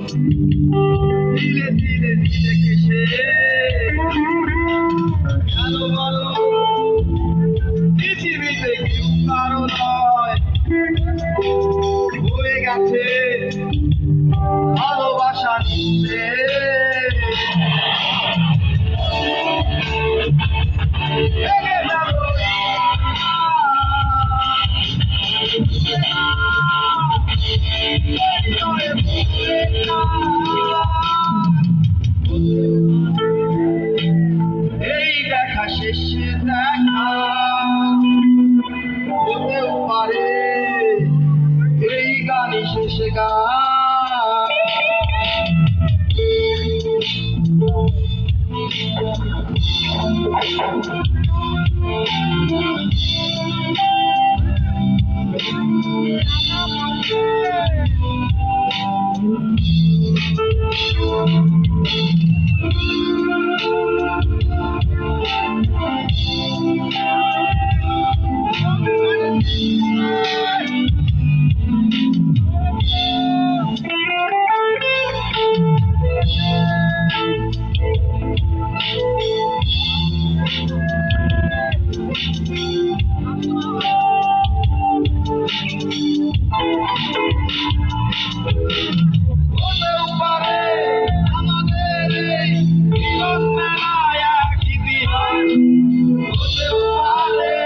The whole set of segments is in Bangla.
দিলে দিলে দিলে কেসে কেন বলো পৃথিবীতে কেউ কারো নয় হয়ে গেছে ভালোবাসা নিচ্ছে এই দেখা শেষ দেখা হতেও পারে এই গানই শেষ গান হতেও পারে আমাদের এই মিলন মেলায় একই দিন হতেও পারে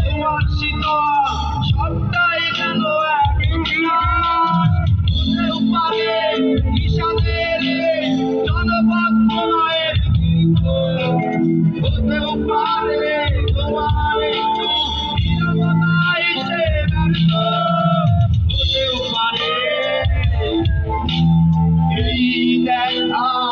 তোমার শীতল সবটাই যেন এক ইতিহাস হতেও পারে বিষাদের এই জনবাক্যময়ের গীত হতেও পারে তোমার একটু নীরবতায় সে ব্যর্থ হতেও পারে এই দেখা